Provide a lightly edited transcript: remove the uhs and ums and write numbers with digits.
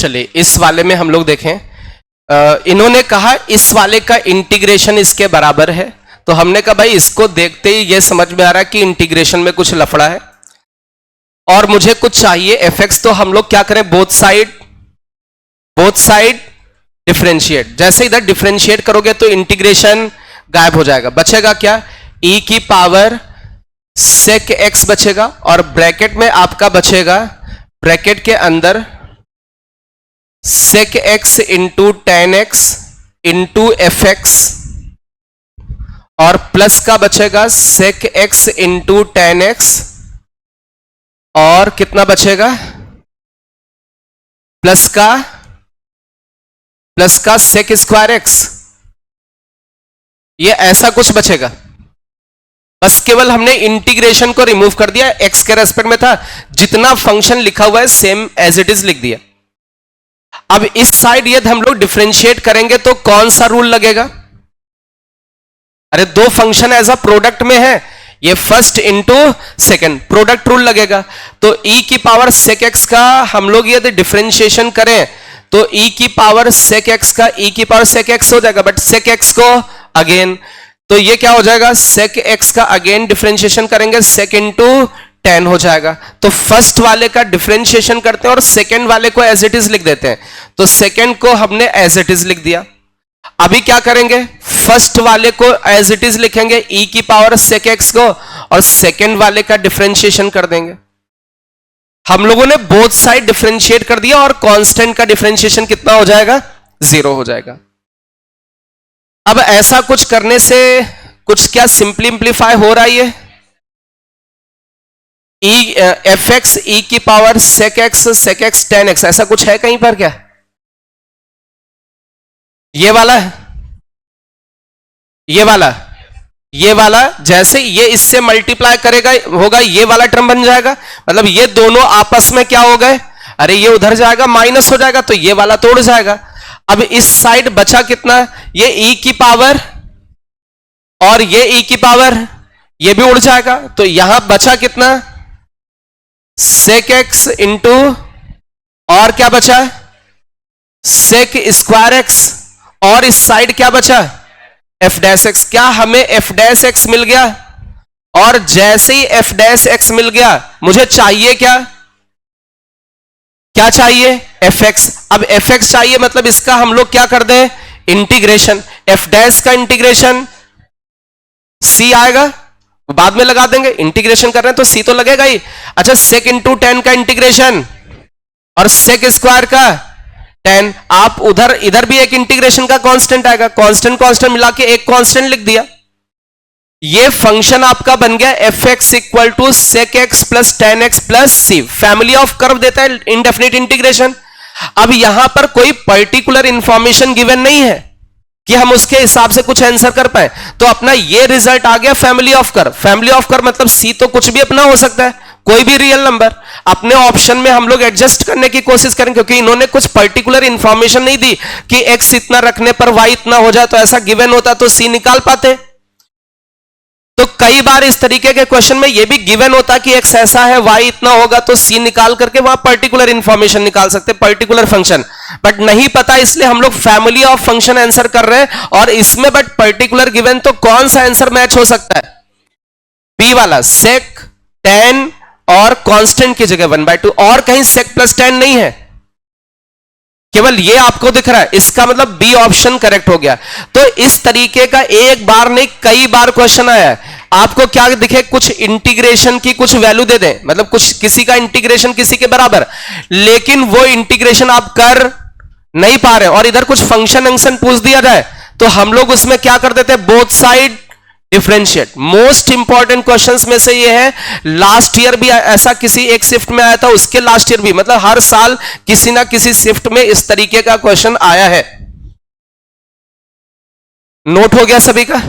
चलिए इस वाले में हम लोग देखें, इन्होंने कहा इस वाले का इंटीग्रेशन इसके बराबर है, तो हमने कहा भाई इसको देखते ही ये समझ में आ रहा है कि इंटीग्रेशन में कुछ लफड़ा है और मुझे कुछ चाहिए fx, तो हम लोग क्या करें, बोथ साइड डिफरेंशिएट। जैसे इधर डिफरेंशिएट करोगे तो इंटीग्रेशन गायब हो जाएगा, बचेगा क्या, e की पावर sec x बचेगा और ब्रैकेट में आपका बचेगा, ब्रैकेट के अंदर sec x into ten x into F x और प्लस का बचेगा sec x into ten x और कितना बचेगा, प्लस का sec स्क्वायर एक्स, ये ऐसा कुछ बचेगा। बस केवल हमने इंटीग्रेशन को रिमूव कर दिया, x के रेस्पेक्ट में था, जितना फंक्शन लिखा हुआ है सेम एज इट इज लिख दिया। अब इस साइड यदि हम लोग डिफरेंशिएट करेंगे तो कौन सा रूल लगेगा, अरे दो फंक्शन एज अ प्रोडक्ट में है, ये first into second, product rule लगेगा। तो e की पावर sec x का हम लोग यदि डिफरेंशिएशन करें तो e की पावर sec x का e की पावर sec x हो जाएगा, बट sec x को अगेन, तो ये क्या हो जाएगा, sec x का अगेन डिफरेंशिएशन करेंगे sec इंटू 10 हो जाएगा। तो फर्स्ट वाले का डिफरेंशिएशन करते हैं और सेकंड वाले को एज इट इज लिख देते हैं, तो सेकंड को हमने एज इट इज लिख दिया। अभी क्या करेंगे, फर्स्ट वाले को एज इट इज लिखेंगे e की पावर sec x को और सेकंड वाले का डिफरेंशिएशन कर देंगे। हम लोगों ने बोथ साइड डिफरेंशिएट कर दिया और कांस्टेंट का डिफरेंशिएशन कितना हो जाएगा, 0 हो जाएगा। अब ऐसा कुछ करने से कुछ क्या सिंप्लीफाई हो रहा है, एफ एक्स ई की power sec x tan x, ऐसा कुछ है कहीं पर क्या, ये वाला जैसे ये इससे मल्टीप्लाई करेगा होगा, ये वाला टर्म बन जाएगा, मतलब ये दोनों आपस में क्या हो गए, अरे ये उधर जाएगा माइनस हो जाएगा, तो ये वाला तोड़ जाएगा। अब इस साइड बचा कितना, ये e की पावर और ये e की पावर, ये भी उड़ जाएगा, तो यहां बचा कितना, sec x इंटू और क्या बचा, sec स्क्वायर x, और इस साइड क्या बचा, f डैश x। क्या हमें f डैश x मिल गया, और जैसे ही f डैश x मिल गया मुझे चाहिए क्या चाहिए, fx। अब fx चाहिए मतलब इसका हम लोग क्या कर दें, इंटीग्रेशन, f डैश का इंटीग्रेशन c आएगा, बाद में लगा देंगे, इंटीग्रेशन कर रहे हैं तो c तो लगेगा ही। अच्छा sec इंटू 10 का इंटीग्रेशन और sec स्क्वायर का 10, आप इधर भी एक इंटीग्रेशन का कांस्टेंट आएगा, कांस्टेंट मिला के एक कांस्टेंट लिख दिया। ये फंक्शन आपका बन गया f x equal to sec x plus tan x plus c, family of curve देता है इंडेफिनिट इंटीग्रेशन। अब यहां पर कोई पर्टिकुलर इंफॉर्मेशन गिवन नहीं है कि हम उसके हिसाब से कुछ आंसर कर पाए, तो अपना ये रिजल्ट आ गया family of curve. Family of curve मतलब c तो कुछ भी अपना हो सकता है, कोई भी रियल नंबर। अपने ऑप्शन में हम लोग एडजस्ट करने की कोशिश करें, क्योंकि इन्होंने कुछ पर्टिकुलर इंफॉर्मेशन नहीं दी कि x इतना रखने पर y इतना हो जाए, तो ऐसा गिवन होता तो c निकाल पाते। तो कई बार इस तरीके के क्वेश्चन में यह भी गिवन होता कि x ऐसा है, y इतना होगा, तो c निकाल करके वहां पर्टिकुलर इंफॉर्मेशन निकाल सकते, पर्टिकुलर फंक्शन, बट नहीं पता इसलिए हम लोग फैमिली ऑफ फंक्शन आंसर कर रहे हैं। और इसमें बट पर्टिकुलर गिवन, तो कौन सा आंसर मैच हो सकता है, बी वाला, sec tan और कांस्टेंट की जगह 1/2, और कहीं sec प्लस tan नहीं है, केवल ये आपको दिख रहा है, इसका मतलब बी ऑप्शन करेक्ट हो गया। तो इस तरीके का एक बार नहीं कई बार क्वेश्चन आया है। आपको क्या दिखे, कुछ इंटीग्रेशन की कुछ वैल्यू दे दें, मतलब कुछ किसी का इंटीग्रेशन किसी के बराबर, लेकिन वो इंटीग्रेशन आप कर नहीं पा रहे और इधर कुछ फंक्शन पूछ दिया जाए, तो हम लोग उसमें क्या कर देते हैं, both side differentiate. Most important questions में से ये है, लास्ट ईयर भी ऐसा किसी एक शिफ्ट में आया था, उसके लास्ट ईयर भी, मतलब हर साल किसी ना किसी शिफ्ट में इस तरीके का क्वेश्चन आया है। नोट हो गया सभी का।